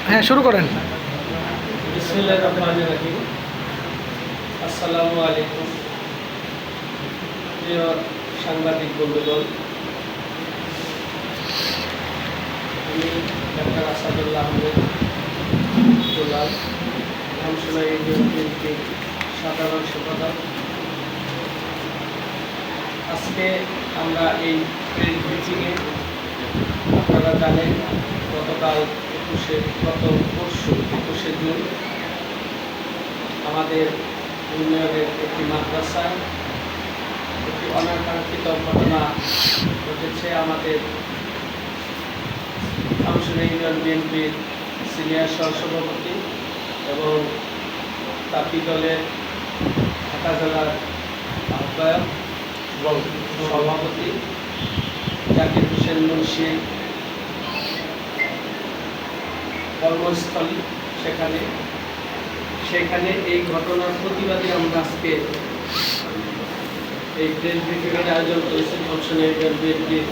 হ্যাঁ, শুরু করেন। বিসমিল্লাহির রহমানির রহিম। আসসালামু আলাইকুম প্রিয় সাংবাদিক বন্ধুগণ, আমি ডাক্তার আসাদুল্লাহ আহমেদ দুলাল, ধামসোনা ইউনিয়ন বিএনপির সাধারণ সম্পাদক। আজকে আমরা এই প্রেস ব্রিফিংয়ে, আপনারা জানেন গতকাল পরশু 21শে জুন আমাদের ইউনিয়নের একটি মাদ্রাসায় একটি অনাকাঙ্ক্ষিত ঘটনা ঘটেছে। আমাদের ধামসোনা ইউনিয়ন বিএনপির সিনিয়র সহসভাপতি এবং তাঁতি দলের ঢাকা জেলার আহ্বায়ক এবং সভাপতি জাকির হোসেন মুন্সি কর্মস্থলী সেখানে এই ঘটনার প্রতিবাদে আমরা আজকে এই প্রেস ব্রিফিংয়ের আয়োজন করেছি ধামসোনা ইউনিয়ন বিএনপির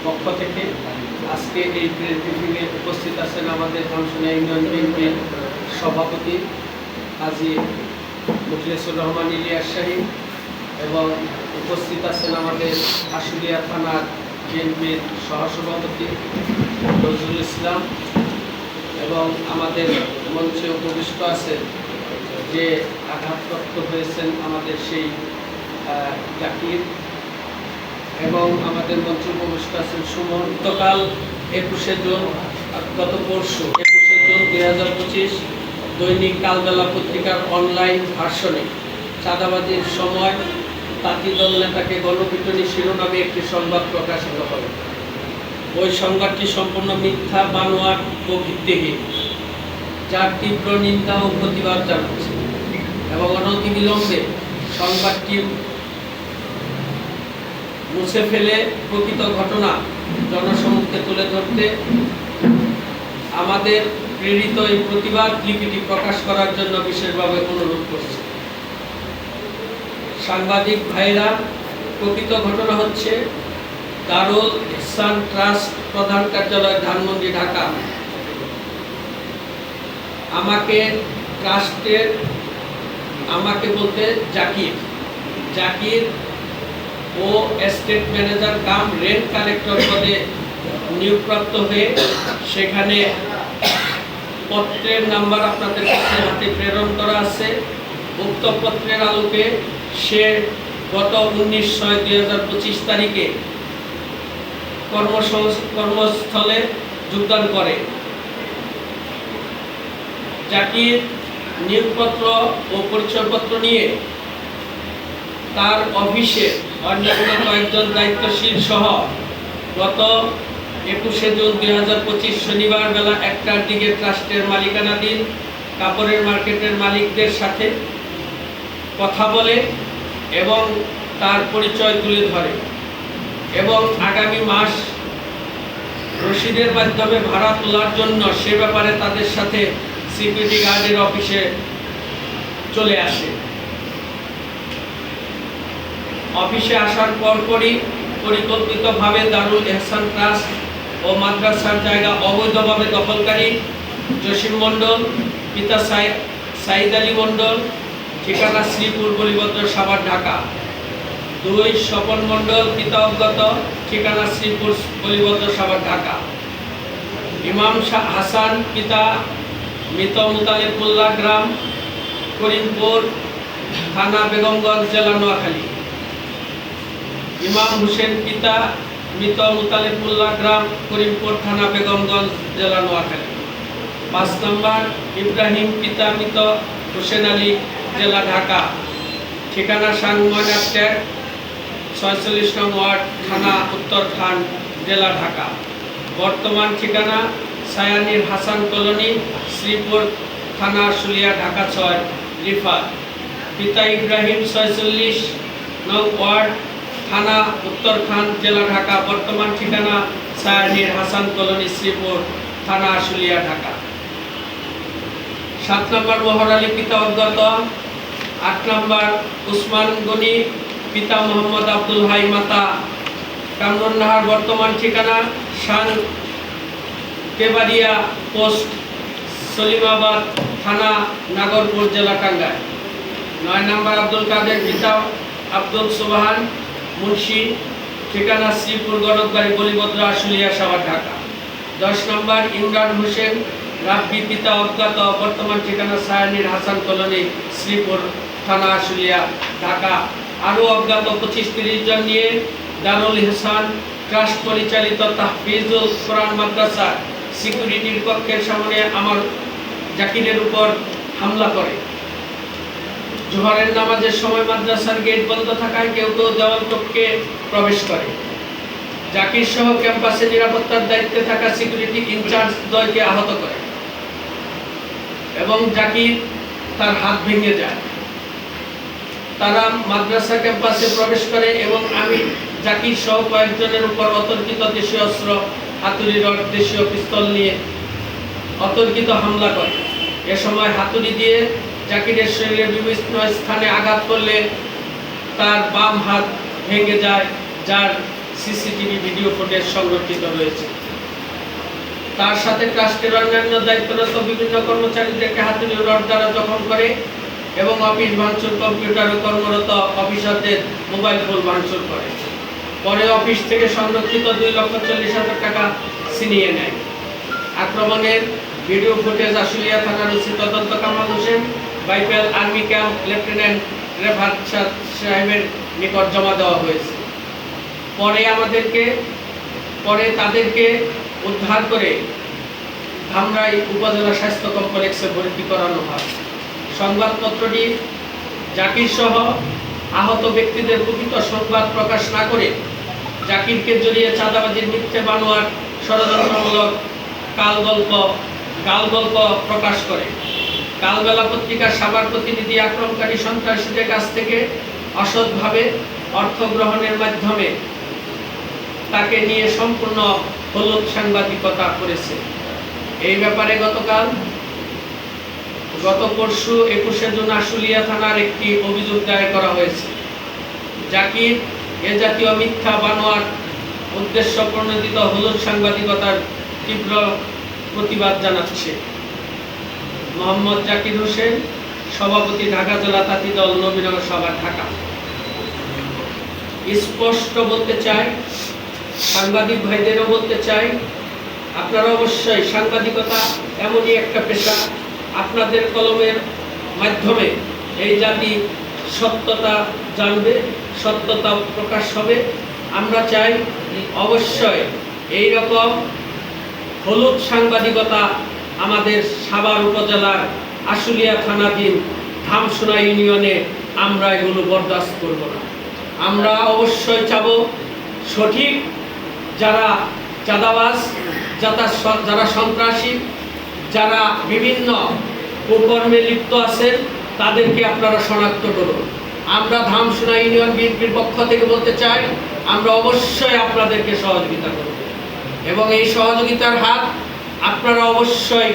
পক্ষ থেকে। আজকে এই প্রেস ব্রিফিংয়ে উপস্থিত আছেন আমাদের ধামসোনা ইউনিয়ন বিএনপির সভাপতি হাজী মুখলেসুর রহমান ইলিয়াস শাহী এবং উপস্থিত আছেন আমাদের আশুলিয়া থানার বিএনপির সহসভাপতি নজরুল ইসলাম এবং আমাদের মঞ্চে উপবিষ্ট আছেন যে আঘাতপ্রাপ্ত হয়েছেন আমাদের সেই জাকির, এবং আমাদের মঞ্চে উপবিষ্ট আছেন সুমন। গতকাল 21শে জুন, গত পরশু 21শে জুন 2025 দৈনিক কালবেলা পত্রিকার অনলাইন ভার্সনে চাঁদাবাজির সময় তাঁতি দল নেতাকে গণপিটুনি শিরোনামে একটি সংবাদ প্রকাশিত হয়। ওই সংবাদটি সম্পূর্ণ মিথ্যা, বানোয়াট ও ভিত্তিহীন, যার তীব্র নিন্দা ও প্রতিবাদ জানাচ্ছে এবং অনতিবিলম্বে সংবাদটি মুছে ফেলে প্রকৃত ঘটনা জনসমক্ষে তুলে ধরতে আমাদের প্রেরিত এই প্রতিবাদ লিপিটি প্রকাশ করার জন্য বিশেষভাবে অনুরোধ করছি। সাংবাদিক ভাইরা, প্রকৃত ঘটনা হচ্ছে দারুল ইহসান ট্রাস্ট প্রধান কার্যালয় ধানমন্ডি, ঢাকা। আমাকে বলতে জাকির ও estate manager cum rent collector পদে নিয়োগপ্রাপ্ত হয়ে সেখানে পত্রের নাম্বার আপনাদের কাছে হাতে প্রেরণ করা আছে। উক্ত পত্রের আলোকে সে গত 19/6/2025 তারিখে কর্মস্থলে যোগদান করে। জাকির নিয়োগপত্র ও পরিচয়পত্র নিয়ে তার অফিসে অন্যান্য কয়েকজন দায়িত্বশীল সহ গত 21শে জুন 2025 শনিবার বেলা 1টার দিকে ট্রাস্টের মালিকানাধীন কাপড়ের মার্কেটের মালিকদের সাথে কথা বলে এবং তার পরিচয় তুলে ধরে এবং আগামী মাস রসিদের মাধ্যমে ভাড়া তোলার জন্য সে ব্যাপারে তাদের সাথে সিকিউরিটি গার্ডের অফিসে চলে আসে। অফিসে আসার পরপরই পরিকল্পিতভাবে দারুল ইহসান ট্রাস্ট ও মাদ্রাসার জায়গা অবৈধভাবে দখলকারী জসিম মণ্ডল, পিতা সাইদ আলী মণ্ডল, ঠিকানা শ্রীপুর বলিভদ্র সাভার, ঢাকা। 2 স্বপন মণ্ডল, পিতা অজ্ঞাত, ঠিকানা শ্রীপুর বলিভদ্র সাভার, ঢাকা। ইমাম হাসান, পিতা মৃত মুতালেবুল্লাহ, গ্রাম করিমপুর, থানা বেগমগঞ্জ, জেলা নোয়াখালী। ইমাম হোসেন, পিতা মৃত মুতালেবুল্লাহ, গ্রাম করিমপুর, থানা বেগমগঞ্জ, জেলা নোয়াখালী। 5 নম্বর ইব্রাহিম, পিতা মৃত হোসেন আলী, জেলা ঢাকা, ঠিকানা সাংময়নাট্যাক 46 নং ওয়ার্ড, থানা উত্তরখান, জেলা ঢাকা। বর্তমান ঠিকানা সায়ানির হাসান কলোনি, শ্রীপুর, থানা আশুলিয়া, ঢাকা 6 রিফার। পিতা ইব্রাহিম 46 নং ওয়ার্ড, থানা উত্তরখান, জেলা ঢাকা। বর্তমান ঠিকানা সায়ানির হাসান কলোনি, শ্রীপুর, থানা আশুলিয়া, ঢাকা। 7 নম্বর মোহর আলী, পিতা অজ্ঞাত। 8 নম্বর উসমান গনি, পিতা মোহাম্মদ আব্দুল হাই, মাতা কামরুন্নাহার। বর্তমান ঠিকানা শান কেবাড়িয়া পোস্ট, সলিমাবাদ থানা, নাগরপুর জেলা, টাঙ্গাইল। 9 নম্বর আব্দুল কাদের পিতা আব্দুল সুবহান মুন্সি, ঠিকানা শ্রীপুর গণকবাড়ি, বলিভদ্রা, আশুলিয়া, সাভার, ঢাকা। 10 নম্বর ইমরান হোসেন রাব্বি, পিতা অজ্ঞাত, বর্তমান ঠিকানা সায়ানীর হাসান কলোনি, শ্রীপুর থানা, আশুলিয়া, ঢাকা। আরও অজ্ঞাত 25-30 জন নিয়ে দারুল ইহসান ট্রাস্ট পরিচালিত তাহফিজুল কোরআন মাদ্রাসা সিকিউরিটির কক্ষের সামনে আমার জাকিরের উপর হামলা করে। জোহরের নামাজের সময় মাদ্রাসার গেট বন্ধ থাকায় কেউ কেউ দেওয়াল টপকে প্রবেশ করে। জাকির সহ ক্যাম্পাসে নিরাপত্তার দায়িত্বে থাকা সিকিউরিটি ইনচার্জ দ্বয়কে আহত করে এবং জাকির তার হাত ভেঙে যায়। তারা মাদ্রাসা ক্যাম্পাসে প্রবেশ করে এবং আমি জাকির সহ কয়েকজনের উপর অতর্কিত দেশীয় অস্ত্র, হাতুড়ি, রড, দেশীয় পিস্তল নিয়ে অতর্কিত হামলা করে। এ সময় হাতুড়ি দিয়ে জাকিরের শরীরে বিভিন্ন স্থানে আঘাত করলে তার বাম হাত ভেঙে যায়, যার সিসিটিভি ভিডিও ফুটেজ সংরক্ষিত রয়েছে। তার সাথে ট্রাস্টের অন্যান্য দায়িত্বরত বিভিন্ন কর্মচারীদেরকে হাতুড়ি, রড দ্বারা জখম করে এবং অফিস ভাঙচুর, কম্পিউটারে কর্মরত অফিসারদের মোবাইল ফোন ভাঙচুর করে। পরে অফিস থেকে সংরক্ষিত 2,40,000 টাকা ছিনিয়ে নেয়। আক্রমণের ভিডিও ফুটেজ আশুলিয়া থানার ওসি তদন্ত Kamal Hossain, বাইপেল army camp lieutenant Refat সাহেবের নিকট জমা দেওয়া হয়েছে। পরে তাদেরকে উদ্ধার করে ধামরাই উপজেলা স্বাস্থ্য কমপ্লেক্সে ভর্তি করানো হয়। সংবাদপত্রটি জাকির সহ আহত ব্যক্তিদের প্রকৃত সংবাদ প্রকাশ না করে জাকিরকে জড়িয়ে চাঁদাবাজির মিথ্যে বানোয়ার ষড়যন্ত্রমূলক গালগল্প প্রকাশ করে। কালবেলা পত্রিকার সাভার প্রতিনিধি আক্রমণকারী সন্ত্রাসীদের কাছ থেকে অসৎভাবে অর্থ গ্রহণের মাধ্যমে তাকে নিয়ে সম্পূর্ণ হলুদ সাংবাদিকতা করেছে। এই ব্যাপারে গত পরশু 21শে জুন আশুলিয়া থানার একটি অভিযোগ দায়ের করা হয়েছে। জাকির এ জাতীয় মিথ্যা বানোয়ার উদ্দেশ্য প্রণোদিত হলুদ সাংবাদিকতার তীব্র প্রতিবাদ জানাচ্ছে। মোহাম্মদ জাকির হোসেন, সভাপতি, ঢাকা জেলা তাঁতি দল, নবীনগর সভা, ঢাকা। স্পষ্ট বলতে চাই, সাংবাদিক ভাইদেরও বলতে চাই, আপনারা অবশ্যই, সাংবাদিকতা এমনই একটা পেশা, আপনাদের কলমের মাধ্যমে এই জাতি সত্যতা জানবে, সত্যতা প্রকাশ হবে। আমরা চাই অবশ্যই এই রকম হলুদ সাংবাদিকতা আমাদের সাভার উপজেলার আশুলিয়া থানাধীন ধামসোনা ইউনিয়নে আমরা এগুলো বরদাস্ত করব না। আমরা অবশ্যই চাব সঠিক যারা চাঁদাবাজ, যারা সন্ত্রাসী, যারা বিভিন্ন কুকর্মে লিপ্ত আছেন তাদেরকে আপনারা শনাক্ত করুন। আমরা ধামসোনা ইউনিয়ন বিএনপির পক্ষ থেকে বলতে চাই, আমরা অবশ্যই আপনাদেরকে সহযোগিতা করব এবং এই সহযোগিতার হাত আপনারা অবশ্যই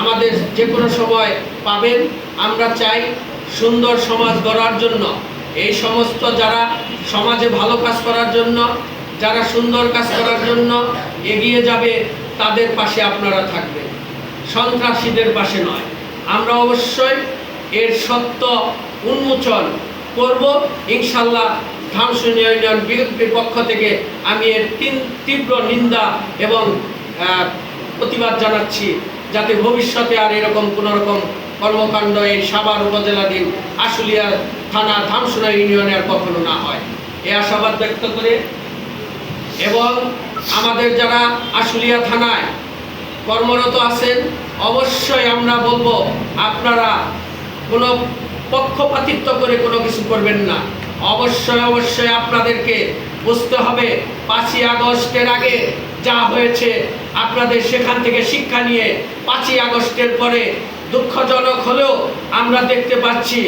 আমাদের যে কোনো সময় পাবেন। আমরা চাই সুন্দর সমাজ গড়ার জন্য, এই সমস্ত যারা সমাজে ভালো কাজ করার জন্য, যারা সুন্দর কাজ করার জন্য এগিয়ে যাবে, তাদের পাশে আপনারা থাকবেন, সন্ত্রাসীদের পাশে নয়। আমরা অবশ্যই এর সত্য উন্মোচন করব ইনশাল্লাহ। ধামসোনা ইউনিয়ন বিএনপির পক্ষ থেকে আমি এর তীব্র নিন্দা এবং প্রতিবাদ জানাচ্ছি, যাতে ভবিষ্যতে আর এরকম কোনো রকম কর্মকাণ্ড এই সাভার উপজেলাধীন আশুলিয়া থানা ধামসোনা ইউনিয়নে আর কখনো না হয়, এই আশাবাদ ব্যক্ত করে, এবং আমাদের যারা আশুলিয়া থানায় কর্মরত আছেন অবশ্যই আমরা বলবো, আপনারা কোনো পক্ষপাতিত্ব করে কোনো কিছু করবেন না। অবশ্যই আপনাদেরকে বুঝতে হবে 5ই আগস্টের আগে যা হয়েছে আপনাদের সেখান থেকে শিক্ষা নিয়ে 5ই আগস্টের পরে দুঃখজনক হলেও আমরা দেখতে পাচ্ছি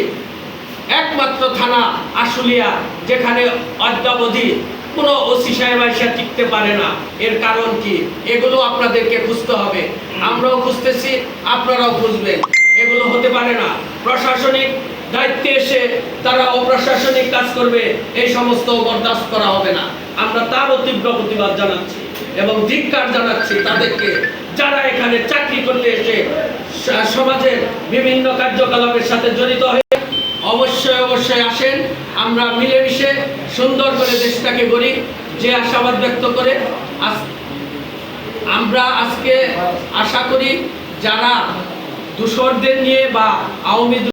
একমাত্র থানা আশুলিয়া যেখানে অদ্যাবধি কোনো ওসি সাহেব এসে টিকতে পারে না। এর কারণ কি? এগুলো আপনাদেরকে খুঁজতে হবে। আমরাও খুঁজতেছি, আপনারাও খুঁজবেন। এগুলো হতে পারে না। প্রশাসনিক দায়িত্বে এসে তারা অপ্রশাসনিক কাজ করবে, এই সমস্ত বরদাস্ত করা হবে না। আমরা তারও তীব্র প্রতিবাদ জানাচ্ছি। এবং ধিক্কার জানাচ্ছি তাদেরকে, যারা এখানে চাকরি করতে এসে সমাজের বিভিন্ন কার্যকলাপের সাথে জড়িত হয়ে অবশ্যই আসেন। আমরা মিলেমিশে সুন্দর করে দেশটাকে গড়ি, যে আশাবাদ ব্যক্ত করে আমরা আজকে আশা করি যারা দূষরদের নিয়ে বা আওয়ামী